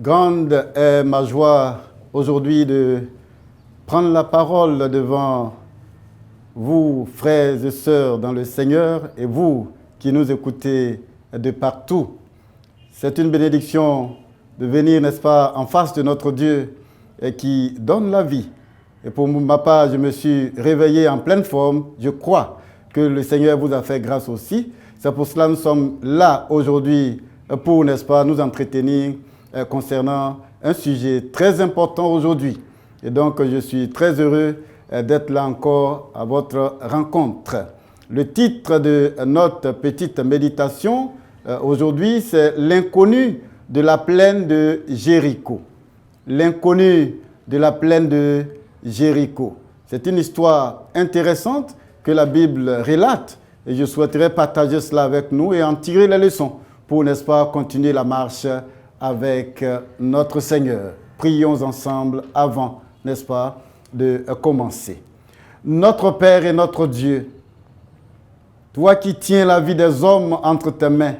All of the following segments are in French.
Grande est ma joie aujourd'hui de prendre la parole devant vous, frères et sœurs dans le Seigneur, et vous qui nous écoutez de partout. C'est une bénédiction de venir, n'est-ce pas, en face de notre Dieu et qui donne la vie. Et pour ma part, je me suis réveillé en pleine forme. Je crois que le Seigneur vous a fait grâce aussi. C'est pour cela que nous sommes là aujourd'hui pour, n'est-ce pas, nous entretenir concernant un sujet très important aujourd'hui. Et donc, je suis très heureux d'être là encore à votre rencontre. Le titre de notre petite méditation aujourd'hui, c'est « L'inconnu de la plaine de Jéricho ». L'inconnu de la plaine de Jéricho. C'est une histoire intéressante que la Bible relate et je souhaiterais partager cela avec nous et en tirer les leçons pour, n'est-ce pas, continuer la marche avec notre Seigneur. Prions ensemble avant, n'est-ce pas, de commencer. Notre Père et notre Dieu, toi qui tiens la vie des hommes entre tes mains,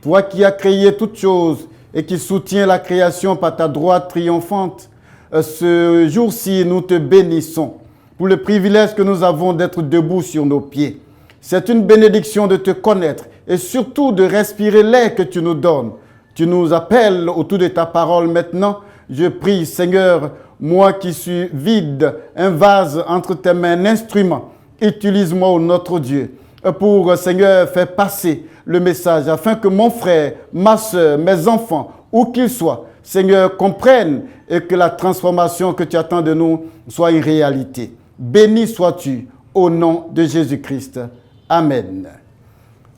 toi qui as créé toutes choses et qui soutiens la création par ta droite triomphante, ce jour-ci, nous te bénissons pour le privilège que nous avons d'être debout sur nos pieds. C'est une bénédiction de te connaître et surtout de respirer l'air que tu nous donnes. Tu nous appelles autour de ta parole maintenant. Je prie, Seigneur, moi qui suis vide, un vase entre tes mains, un instrument, utilise-moi, ô notre Dieu, pour, Seigneur, faire passer le message afin que mon frère, ma soeur, mes enfants, où qu'ils soient, Seigneur, comprennent et que la transformation que tu attends de nous soit une réalité. Béni sois-tu au nom de Jésus-Christ. Amen.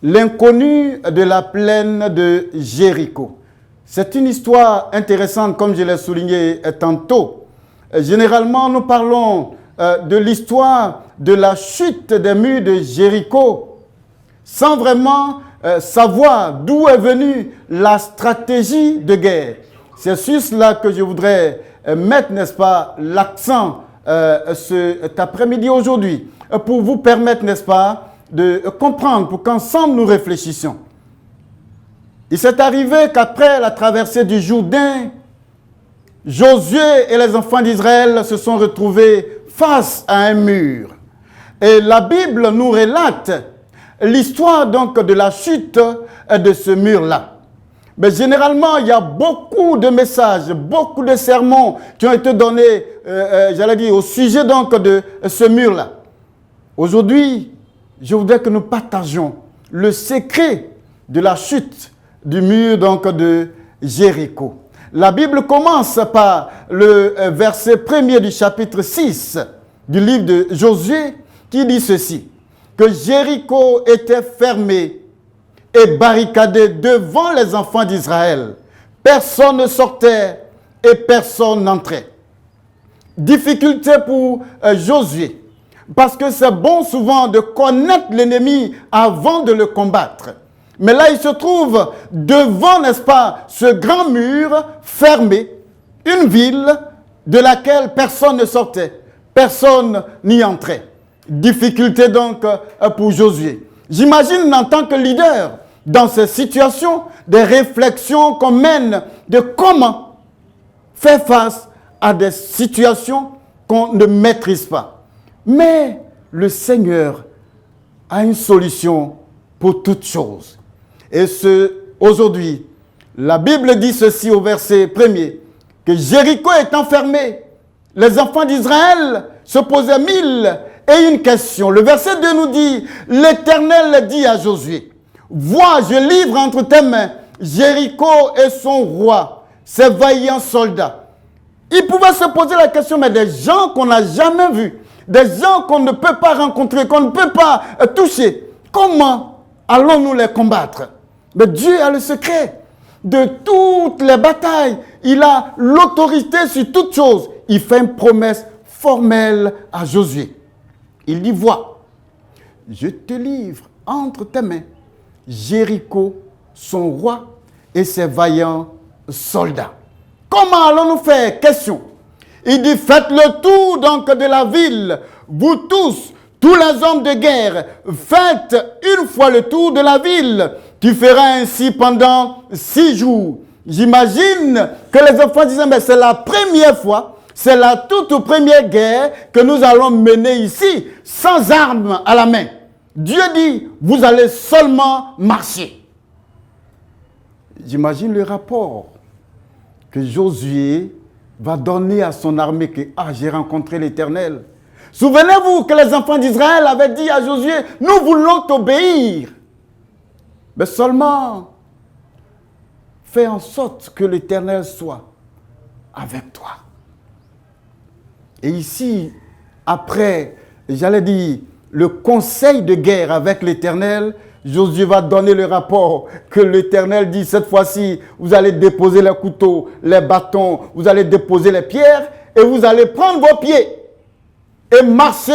L'inconnu de la plaine de Jéricho. C'est une histoire intéressante, comme je l'ai souligné tantôt. Généralement, nous parlons de l'histoire de la chute des murs de Jéricho, sans vraiment savoir d'où est venue la stratégie de guerre. C'est sur cela que je voudrais mettre, n'est-ce pas, l'accent cet après-midi aujourd'hui, pour vous permettre, n'est-ce pas, de comprendre, pour qu'ensemble nous réfléchissions. Il s'est arrivé qu'après la traversée du Jourdain, Josué et les enfants d'Israël se sont retrouvés face à un mur. Et la Bible nous relate l'histoire donc de la chute de ce mur-là. Mais généralement, il y a beaucoup de messages, beaucoup de sermons qui ont été donnés, j'allais dire, au sujet donc de ce mur-là. Aujourd'hui, je voudrais que nous partagions le secret de la chute du mur donc de Jéricho. La Bible commence par le verset 1er du chapitre 6 du livre de Josué qui dit ceci, que Jéricho était fermé et barricadé devant les enfants d'Israël. Personne ne sortait et personne n'entrait. Difficulté pour Josué, parce que c'est bon souvent de connaître l'ennemi avant de le combattre. Mais là, il se trouve devant, n'est-ce pas, ce grand mur fermé, une ville de laquelle personne ne sortait, personne n'y entrait. Difficulté donc pour Josué. J'imagine en tant que leader, dans ces situations, des réflexions qu'on mène de comment faire face à des situations qu'on ne maîtrise pas. Mais le Seigneur a une solution pour toutes choses. Et aujourd'hui, la Bible dit ceci au verset 1er, que Jéricho est enfermé. Les enfants d'Israël se posaient mille et une question. Le verset 2 nous dit, l'Éternel dit à Josué, vois, je livre entre tes mains Jéricho et son roi, ses vaillants soldats. Ils pouvaient se poser la question, mais des gens qu'on n'a jamais vus, des gens qu'on ne peut pas rencontrer, qu'on ne peut pas toucher, comment allons-nous les combattre? Mais Dieu a le secret de toutes les batailles. Il a l'autorité sur toutes choses. Il fait une promesse formelle à Josué. Il dit, vois, je te livre entre tes mains Jéricho, son roi et ses vaillants soldats. Comment allons-nous faire? Question. Il dit, faites le tour donc de la ville, vous tous les hommes de guerre, faites une fois le tour de la ville. Tu feras ainsi pendant 6 jours. J'imagine que les enfants disaient, mais c'est la première fois, c'est la toute première guerre que nous allons mener ici, sans armes à la main. Dieu dit, vous allez seulement marcher. J'imagine le rapport que Josué va donner à son armée que, j'ai rencontré l'Éternel. Souvenez-vous que les enfants d'Israël avaient dit à Josué, nous voulons t'obéir. Mais seulement, fais en sorte que l'Éternel soit avec toi. Et ici, après, j'allais dire, le conseil de guerre avec l'Éternel, Josué va donner le rapport que l'Éternel dit, cette fois-ci, vous allez déposer les couteaux, les bâtons, vous allez déposer les pierres et vous allez prendre vos pieds et marcher,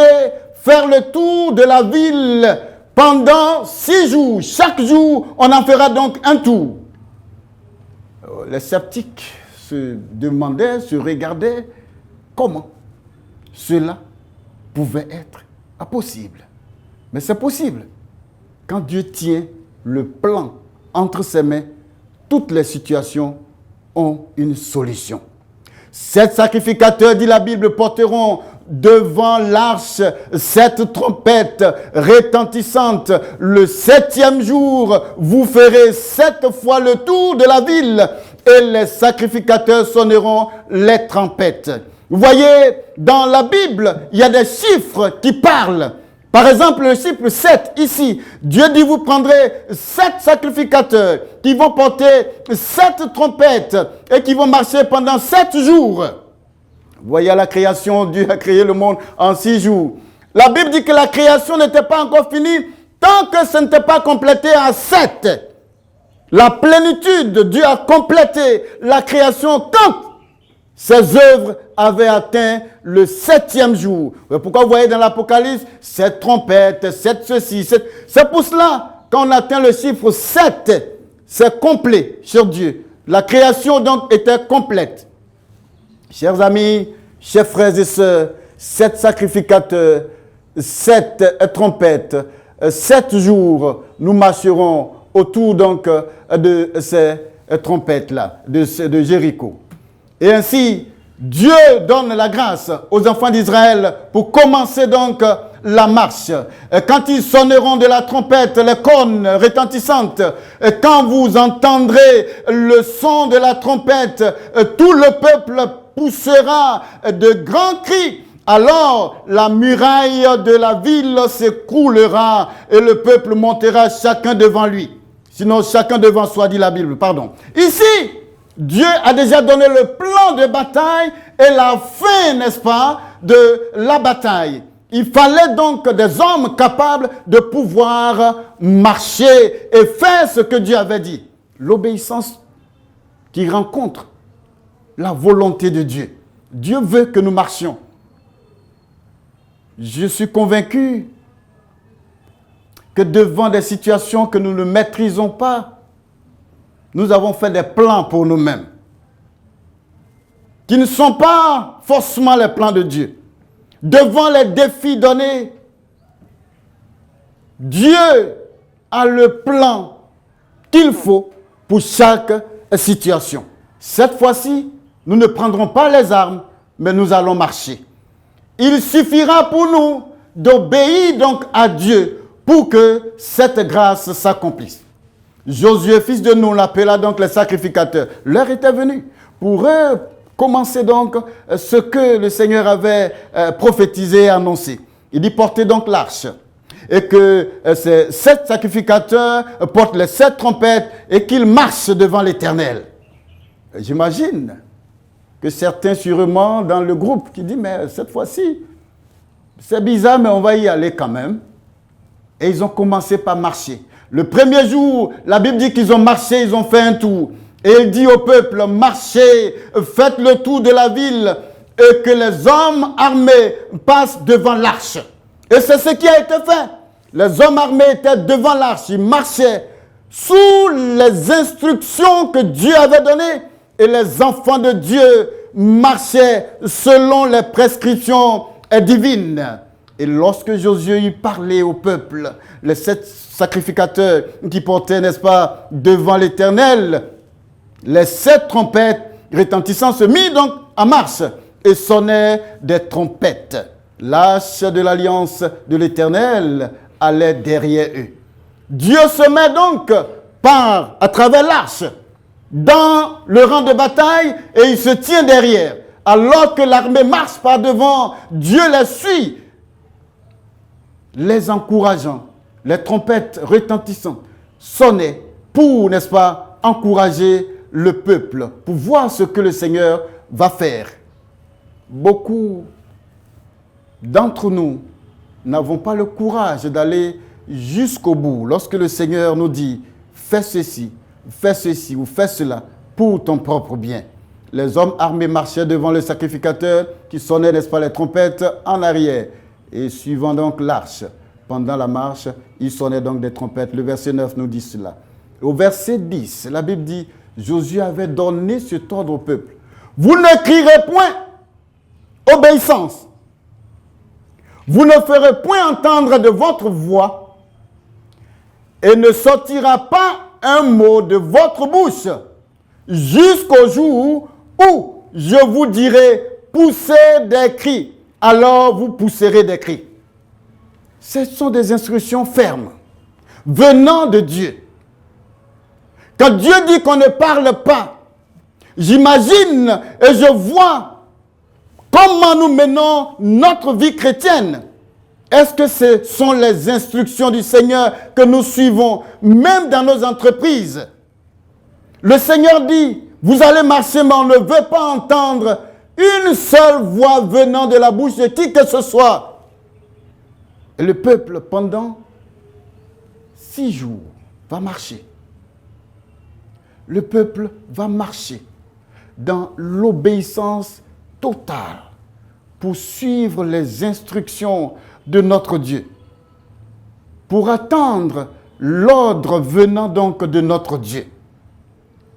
faire le tour de la ville pendant 6 jours. Chaque jour, on en fera donc un tour. Les sceptiques se demandaient, se regardaient comment cela pouvait être impossible. Mais c'est possible. Quand Dieu tient le plan entre ses mains, toutes les situations ont une solution. 7 sacrificateurs, dit la Bible, porteront devant l'arche 7 trompettes retentissantes. Le 7e jour, vous ferez 7 fois le tour de la ville et les sacrificateurs sonneront les trompettes. Vous voyez, dans la Bible, il y a des chiffres qui parlent. Par exemple, le chiffre 7, ici, Dieu dit, vous prendrez 7 sacrificateurs qui vont porter 7 trompettes et qui vont marcher pendant 7 jours. Vous voyez, à la création, Dieu a créé le monde en 6 jours. La Bible dit que la création n'était pas encore finie tant que ce n'était pas complété à 7. La plénitude, Dieu a complété la création quand ses œuvres avaient atteint le 7e jour. Pourquoi vous voyez dans l'Apocalypse 7 trompettes, 7 ceci, 7... C'est pour cela, quand on atteint le chiffre 7, c'est complet sur Dieu. La création donc était complète. Chers amis, chers frères et sœurs, 7 sacrificateurs, 7 trompettes, 7 jours, nous marcherons autour donc de ces trompettes-là, de Jéricho. Et ainsi, Dieu donne la grâce aux enfants d'Israël pour commencer donc la marche. Quand ils sonneront de la trompette, les cornes retentissantes, quand vous entendrez le son de la trompette, tout le peuple poussera de grands cris. Alors la muraille de la ville s'écroulera et le peuple montera chacun devant lui. Sinon chacun devant soi, dit la Bible, pardon. Ici, Dieu a déjà donné le plan de bataille et la fin, n'est-ce pas, de la bataille. Il fallait donc des hommes capables de pouvoir marcher et faire ce que Dieu avait dit. L'obéissance qui rencontre la volonté de Dieu. Dieu veut que nous marchions. Je suis convaincu que devant des situations que nous ne maîtrisons pas, nous avons fait des plans pour nous-mêmes, qui ne sont pas forcément les plans de Dieu. Devant les défis donnés, Dieu a le plan qu'il faut pour chaque situation. Cette fois-ci, nous ne prendrons pas les armes, mais nous allons marcher. Il suffira pour nous d'obéir donc à Dieu pour que cette grâce s'accomplisse. Josué, fils de Nun, l'appela donc les sacrificateurs. L'heure était venue pour eux commencer donc ce que le Seigneur avait prophétisé et annoncé. Il dit portez donc l'arche et que ces 7 sacrificateurs portent les 7 trompettes et qu'ils marchent devant l'Éternel. J'imagine que certains sûrement dans le groupe qui disent mais cette fois-ci c'est bizarre mais on va y aller quand même. Et ils ont commencé par marcher. Le premier jour, la Bible dit qu'ils ont marché, ils ont fait un tour. Et il dit au peuple, marchez, faites le tour de la ville et que les hommes armés passent devant l'arche. Et c'est ce qui a été fait. Les hommes armés étaient devant l'arche, ils marchaient sous les instructions que Dieu avait données. Et les enfants de Dieu marchaient selon les prescriptions divines. Et lorsque Josué eut parlé au peuple, les 7 sacrificateurs qui portaient, n'est-ce pas, devant l'Éternel, Les 7 trompettes retentissant se mirent donc en marche et sonnaient des trompettes. L'arche de l'alliance de l'Éternel allait derrière eux. Dieu se met donc à travers l'arche dans le rang de bataille et il se tient derrière. Alors que l'armée marche par devant, Dieu les suit, les encourageant. Les trompettes retentissantes sonnaient pour, n'est-ce pas, encourager le peuple, pour voir ce que le Seigneur va faire. Beaucoup d'entre nous n'avons pas le courage d'aller jusqu'au bout. Lorsque le Seigneur nous dit, fais ceci ou fais cela pour ton propre bien. Les hommes armés marchaient devant le sacrificateur qui sonnait, n'est-ce pas, les trompettes en arrière. Et suivant donc l'arche, pendant la marche, ils sonnaient donc des trompettes. Le verset 9 nous dit cela. Au verset 10, la Bible dit, Josué avait donné cet ordre au peuple. Vous ne crierez point obéissance. Vous ne ferez point entendre de votre voix et ne sortira pas un mot de votre bouche jusqu'au jour où je vous dirai poussez des cris. Alors vous pousserez des cris. Ce sont des instructions fermes venant de Dieu. Quand Dieu dit qu'on ne parle pas, j'imagine et je vois comment nous menons notre vie chrétienne. Est-ce que ce sont les instructions du Seigneur que nous suivons, même dans nos entreprises? Le Seigneur dit, vous allez marcher, mais on ne veut pas entendre une seule voix venant de la bouche de qui que ce soit. Et le peuple, pendant 6 jours, va marcher. Le peuple va marcher dans l'obéissance totale pour suivre les instructions de notre Dieu, pour attendre l'ordre venant donc de notre Dieu.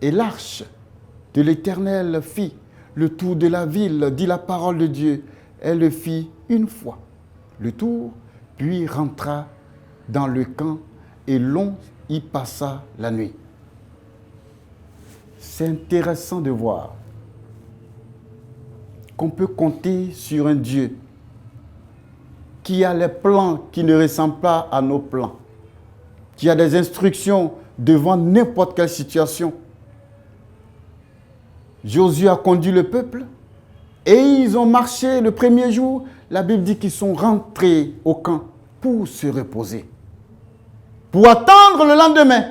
Et l'arche de l'Éternel fit le tour de la ville, dit la parole de Dieu. Elle le fit une fois, le tour, puis rentra dans le camp et l'on y passa la nuit. C'est intéressant de voir qu'on peut compter sur un Dieu qui a les plans qui ne ressemblent pas à nos plans, qui a des instructions devant n'importe quelle situation. Josué a conduit le peuple et ils ont marché le premier jour. La Bible dit qu'ils sont rentrés au camp pour se reposer, pour attendre le lendemain,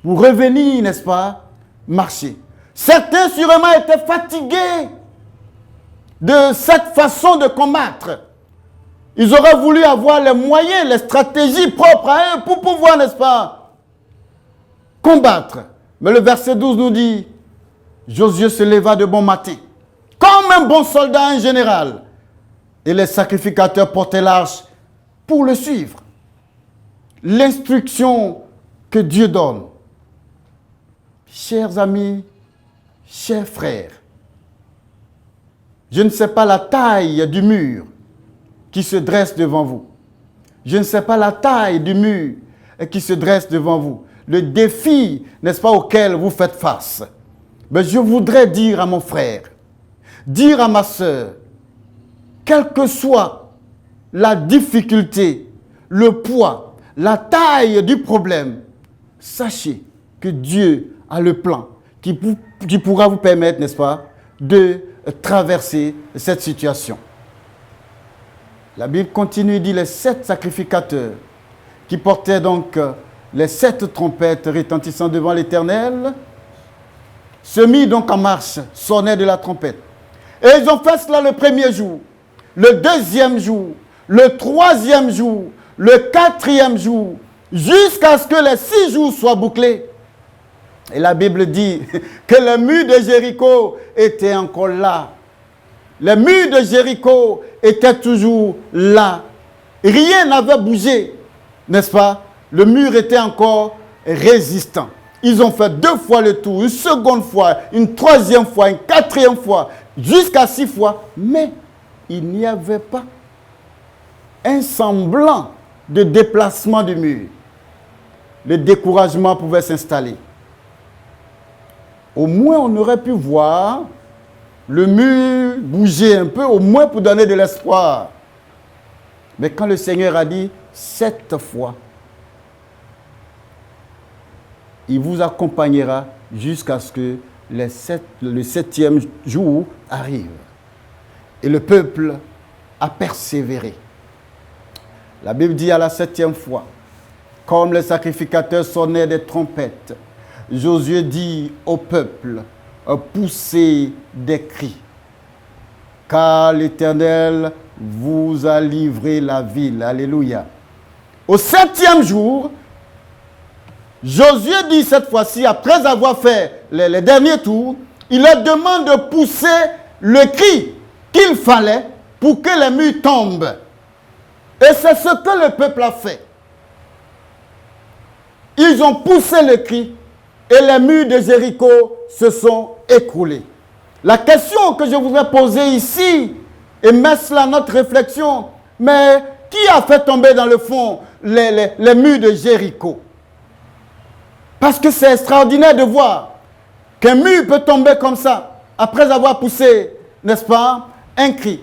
pour revenir, n'est-ce pas, marcher. Certains sûrement étaient fatigués de cette façon de combattre. Ils auraient voulu avoir les moyens, les stratégies propres à eux pour pouvoir, n'est-ce pas, combattre. Mais le verset 12 nous dit, Josué se leva de bon matin, comme un bon soldat, un général. Et les sacrificateurs portaient l'arche pour le suivre. L'instruction que Dieu donne. Chers amis, chers frères, je ne sais pas la taille du mur qui se dresse devant vous. Je ne sais pas la taille du mur qui se dresse devant vous. Le défi, n'est-ce pas, auquel vous faites face. Mais je voudrais dire à mon frère, dire à ma sœur, quelle que soit la difficulté, le poids, la taille du problème, sachez que Dieu a le plan qui pourra vous permettre, n'est-ce pas, de traverser cette situation. La Bible continue, dit les 7 sacrificateurs qui portaient donc les 7 trompettes retentissant devant l'Éternel, se mit donc en marche, sonnaient de la trompette. Et ils ont fait cela le premier jour, le deuxième jour, le troisième jour, le quatrième jour, jusqu'à ce que les 6 jours soient bouclés. Et la Bible dit que les murs de Jéricho étaient encore là. Les murs de Jéricho étaient toujours là. Rien n'avait bougé, n'est-ce pas? Le mur était encore résistant. Ils ont fait 2 fois le tour, une seconde fois, une troisième fois, une quatrième fois, jusqu'à 6 fois. Mais il n'y avait pas un semblant de déplacement du mur. Le découragement pouvait s'installer. au moins on aurait pu voir le mur bouger un peu, au moins pour donner de l'espoir. Mais quand le Seigneur a dit 7 fois, il vous accompagnera jusqu'à ce que le 7e jour arrive. Et le peuple a persévéré. La Bible dit à la 7e fois, comme les sacrificateurs sonnaient des trompettes, Josué dit au peuple, poussez des cris, car l'Éternel vous a livré la ville. Alléluia. Au 7e jour, Josué dit cette fois-ci, après avoir fait les derniers tours, il leur demande de pousser le cri qu'il fallait pour que les murs tombent. Et c'est ce que le peuple a fait. Ils ont poussé le cri et les murs de Jéricho se sont écroulés. La question que je voudrais poser ici, et mettre cela à notre réflexion, mais qui a fait tomber dans le fond les murs de Jéricho? Parce que c'est extraordinaire de voir qu'un mur peut tomber comme ça, après avoir poussé, n'est-ce pas, un cri.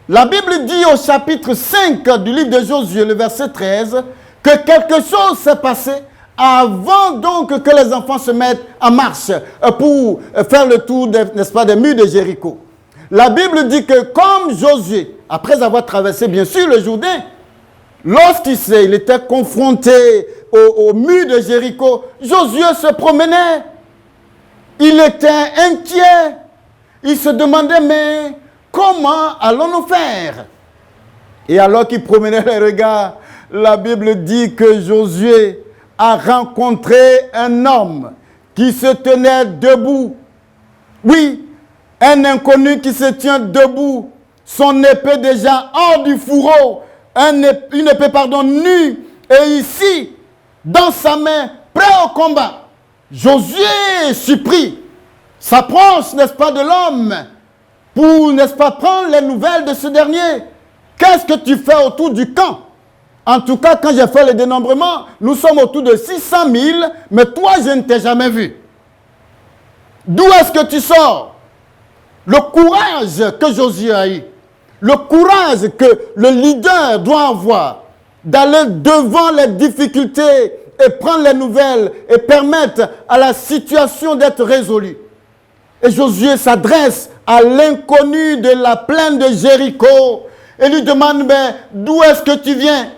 La Bible dit au chapitre 5 du livre de Josué, le verset 13, que quelque chose s'est passé avant donc que les enfants se mettent en marche pour faire le tour, n'est-ce pas, des murs de Jéricho. La Bible dit que comme Josué, après avoir traversé bien sûr le Jourdain, lorsqu'il était confronté au mur de Jéricho, Josué se promenait. Il était inquiet. Il se demandait, mais comment allons-nous faire? Et alors qu'il promenait les regards, la Bible dit que Josué a rencontré un homme qui se tenait debout. Oui, un inconnu qui se tient debout, son épée déjà hors du fourreau, une épée nue, et ici, dans sa main, prêt au combat. Josué est surpris, s'approche, n'est-ce pas, de l'homme, pour, n'est-ce pas, prendre les nouvelles de ce dernier. Qu'est-ce que tu fais autour du camp? En tout cas, quand j'ai fait le dénombrement, nous sommes autour de 600 000, mais toi, je ne t'ai jamais vu. D'où est-ce que tu sors? Le courage que Josué a eu, le courage que le leader doit avoir, d'aller devant les difficultés et prendre les nouvelles et permettre à la situation d'être résolue. Et Josué s'adresse à l'inconnu de la plaine de Jéricho et lui demande, mais d'où est-ce que tu viens?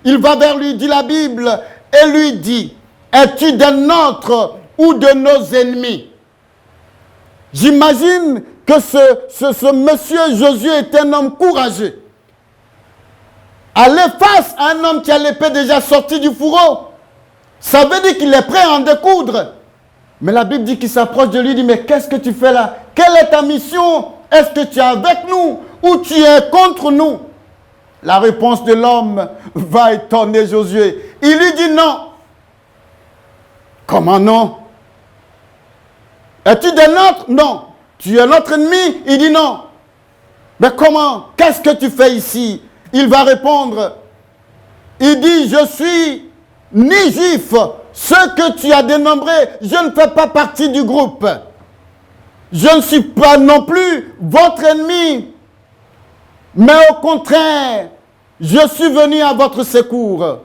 Il va vers lui, dit la Bible, et lui dit, es-tu de nôtres ou de nos ennemis? J'imagine que ce monsieur Josué est un homme courageux. Aller face à un homme qui a l'épée déjà sortie du fourreau, ça veut dire qu'il est prêt à en découdre. Mais la Bible dit qu'il s'approche de lui et dit, mais qu'est-ce que tu fais là? Quelle est ta mission? Est-ce que tu es avec nous ou tu es contre nous? La réponse de l'homme va étonner Josué. Il lui dit non. Comment non? Es-tu des nôtres? Non. Tu es notre ennemi? Il dit non. Mais comment? Qu'est-ce que tu fais ici? Il va répondre. Il dit, je suis ni juif. Ceux que tu as dénombrés, je ne fais pas partie du groupe. Je ne suis pas non plus votre ennemi. Mais au contraire, je suis venu à votre secours.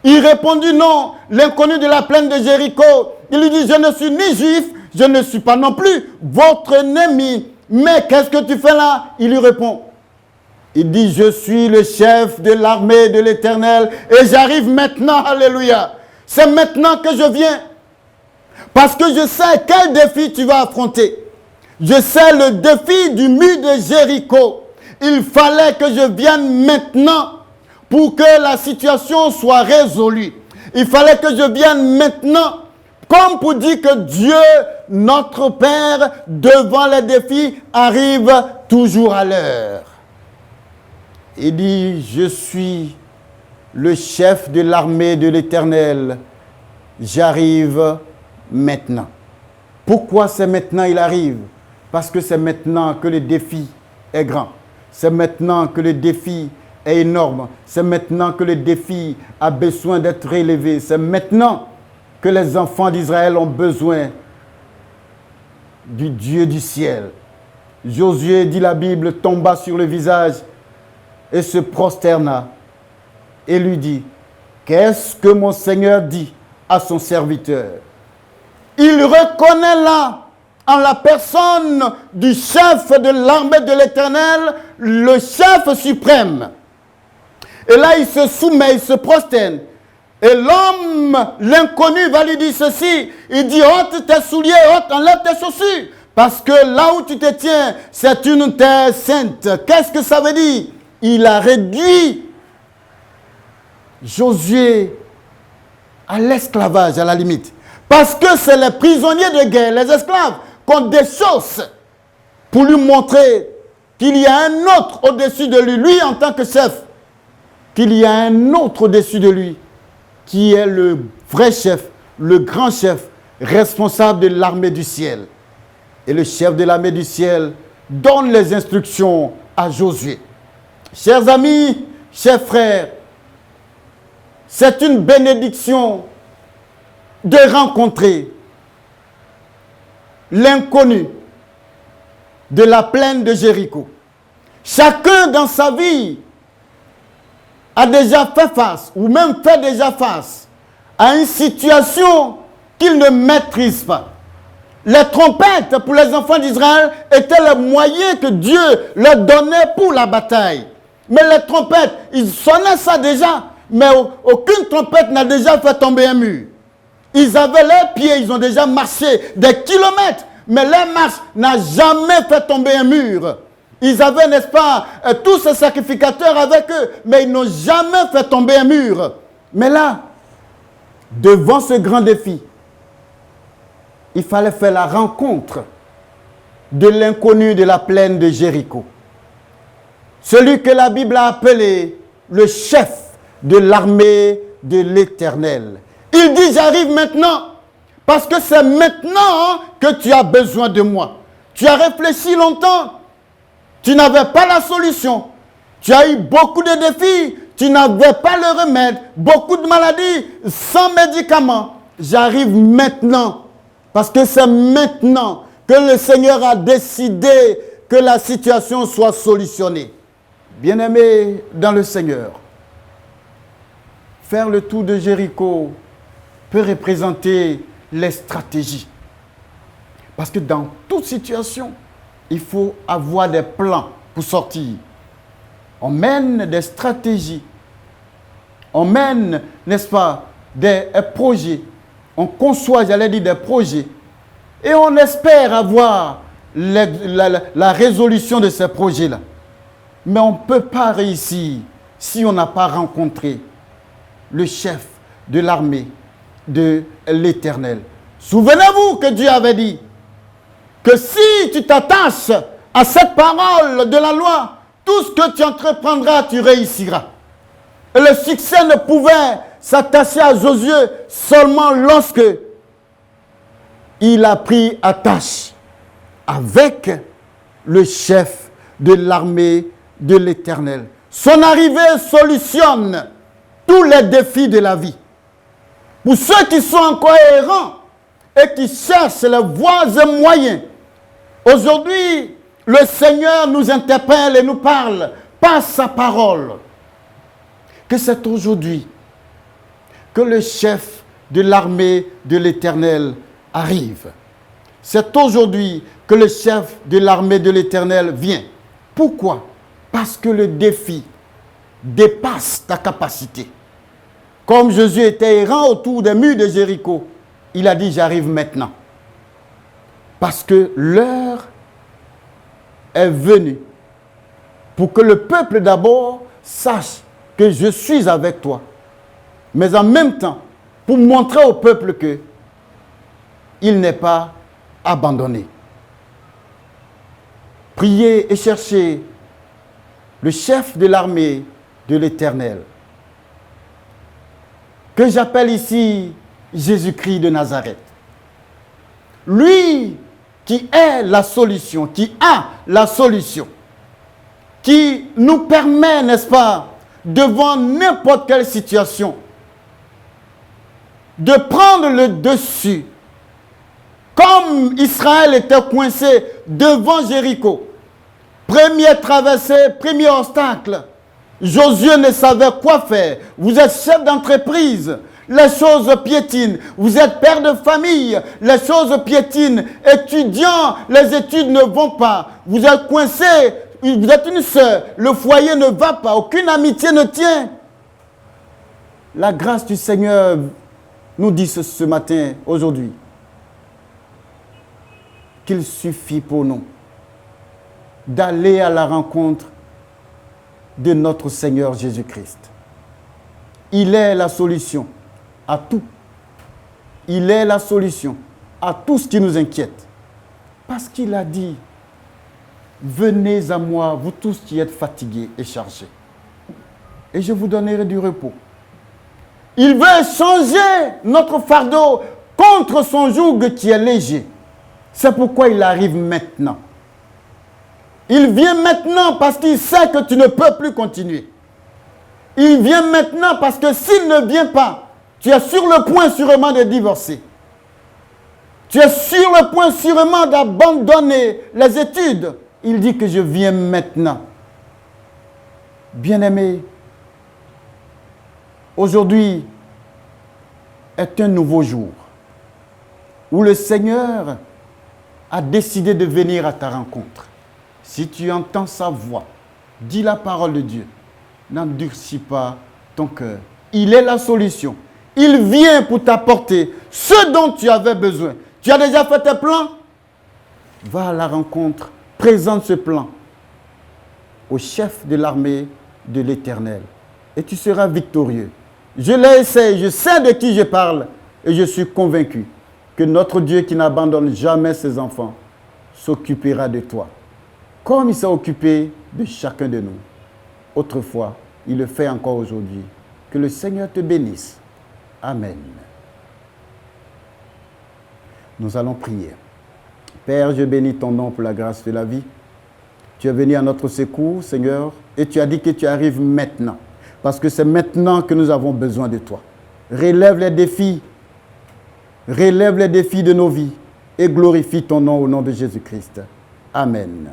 Il répondit non, l'inconnu de la plaine de Jéricho. Il lui dit, je ne suis ni juif, je ne suis pas non plus votre ennemi. Mais qu'est-ce que tu fais là? Il lui répond. Il dit, je suis le chef de l'armée de l'Éternel et j'arrive maintenant, alléluia. C'est maintenant que je viens. Parce que je sais quel défi tu vas affronter. Je sais le défi du mur de Jéricho. Il fallait que je vienne maintenant pour que la situation soit résolue. Il fallait que je vienne maintenant, comme pour dire que Dieu, notre Père, devant les défis, arrive toujours à l'heure. Il dit, je suis le chef de l'armée de l'Éternel. J'arrive maintenant. Pourquoi c'est maintenant il arrive? Parce que c'est maintenant que le défi est grand. C'est maintenant que le défi est énorme. C'est maintenant que le défi a besoin d'être relevé. C'est maintenant que les enfants d'Israël ont besoin du Dieu du ciel. Josué, dit la Bible, tomba sur le visage et se prosterna et lui dit, qu'est-ce que mon Seigneur dit à son serviteur? Il reconnaît là, en la personne du chef de l'armée de l'Éternel, le chef suprême. Et là, il se soumet, il se prosterne. Et l'homme, l'inconnu, va lui dire ceci. Il dit, ôte tes souliers, enlève tes chaussures. Parce que là où tu te tiens, c'est une terre sainte. Qu'est-ce que ça veut dire? Il a réduit Josué à l'esclavage, à la limite. Parce que c'est les prisonniers de guerre, les esclaves, qui ont des choses pour lui montrer qu'il y a un autre au-dessus de lui, lui en tant que chef, qu'il y a un autre au-dessus de lui, qui est le vrai chef, le grand chef, responsable de l'armée du ciel. Et le chef de l'armée du ciel donne les instructions à Josué. Chers amis, chers frères, c'est une bénédiction de rencontrer l'inconnu de la plaine de Jéricho. Chacun dans sa vie a déjà fait face, ou même fait déjà face, à une situation qu'il ne maîtrise pas. Les trompettes pour les enfants d'Israël étaient le moyen que Dieu leur donnait pour la bataille. Mais les trompettes, ils sonnaient ça déjà, mais aucune trompette n'a déjà fait tomber un mur. Ils avaient leurs pieds, ils ont déjà marché des kilomètres, mais leur marche n'a jamais fait tomber un mur. Ils avaient, n'est-ce pas, tous ces sacrificateurs avec eux, mais ils n'ont jamais fait tomber un mur. Mais là, devant ce grand défi, il fallait faire la rencontre de l'inconnu de la plaine de Jéricho. Celui que la Bible a appelé le chef de l'armée de l'Éternel. Il dit, j'arrive maintenant, parce que c'est maintenant que tu as besoin de moi. Tu as réfléchi longtemps, tu n'avais pas la solution. Tu as eu beaucoup de défis, tu n'avais pas le remède, beaucoup de maladies, sans médicaments. J'arrive maintenant, parce que c'est maintenant que le Seigneur a décidé que la situation soit solutionnée. Bien-aimés dans le Seigneur, faire le tour de Jéricho peut représenter les stratégies. Parce que dans toute situation, il faut avoir des plans pour sortir. On mène des stratégies. On mène, n'est-ce pas, des projets. On conçoit, j'allais dire, des projets. Et on espère avoir la résolution de ces projets-là. Mais on ne peut pas réussir si on n'a pas rencontré le chef de l'armée de l'Éternel. Souvenez-vous que Dieu avait dit que si tu t'attaches à cette parole de la loi, tout ce que tu entreprendras, tu réussiras. Et le succès ne pouvait s'attacher à Josué seulement lorsque il a pris attache avec le chef de l'armée de l'Éternel. Son arrivée solutionne tous les défis de la vie. Pour ceux qui sont encore errants et qui cherchent les voies et moyens, aujourd'hui, le Seigneur nous interpelle et nous parle par sa parole. Que c'est aujourd'hui que le chef de l'armée de l'Éternel arrive. C'est aujourd'hui que le chef de l'armée de l'Éternel vient. Pourquoi? Parce que le défi dépasse ta capacité. Comme Jésus était errant autour des murs de Jéricho, il a dit, j'arrive maintenant. Parce que l'heure est venue pour que le peuple d'abord sache que je suis avec toi. Mais en même temps, pour montrer au peuple que il n'est pas abandonné. Priez et cherchez le chef de l'armée de l'Éternel, que j'appelle ici Jésus-Christ de Nazareth. Lui qui est la solution, qui a la solution, qui nous permet, n'est-ce pas, devant n'importe quelle situation, de prendre le dessus Comme Israël était coincé devant Jéricho, première traversée, premier obstacle, Josué ne savait quoi faire. Vous êtes chef d'entreprise, les choses piétinent. Vous êtes père de famille, les choses piétinent. Étudiant, les études ne vont pas. Vous êtes coincé, vous êtes une sœur, le foyer ne va pas, aucune amitié ne tient. La grâce du Seigneur nous dit ce matin, aujourd'hui, qu'il suffit pour nous d'aller à la rencontre de notre Seigneur Jésus-Christ. Il est la solution à tout. Il est la solution à tout ce qui nous inquiète. Parce qu'il a dit, venez à moi, vous tous qui êtes fatigués et chargés, et je vous donnerai du repos. Il veut changer notre fardeau contre son joug qui est léger. C'est pourquoi il arrive maintenant. Il vient maintenant parce qu'il sait que tu ne peux plus continuer. Il vient maintenant parce que s'il ne vient pas, tu es sur le point sûrement de divorcer. Tu es sur le point sûrement d'abandonner les études. Il dit que je viens maintenant. Bien-aimé, aujourd'hui est un nouveau jour où le Seigneur a décidé de venir à ta rencontre. Si tu entends sa voix, dis la parole de Dieu. N'endurcis pas ton cœur. Il est la solution. Il vient pour t'apporter ce dont tu avais besoin. Tu as déjà fait tes plans? Va à la rencontre. Présente ce plan au chef de l'armée de l'Éternel. Et tu seras victorieux. Je l'ai essayé, je sais de qui je parle. Et je suis convaincu que notre Dieu qui n'abandonne jamais ses enfants s'occupera de toi. Comme il s'est occupé de chacun de nous. Autrefois, il le fait encore aujourd'hui. Que le Seigneur te bénisse. Amen. Nous allons prier. Père, je bénis ton nom pour la grâce de la vie. Tu es venu à notre secours, Seigneur, et tu as dit que tu arrives maintenant. Parce que c'est maintenant que nous avons besoin de toi. Relève les défis de nos vies et glorifie ton nom au nom de Jésus-Christ. Amen.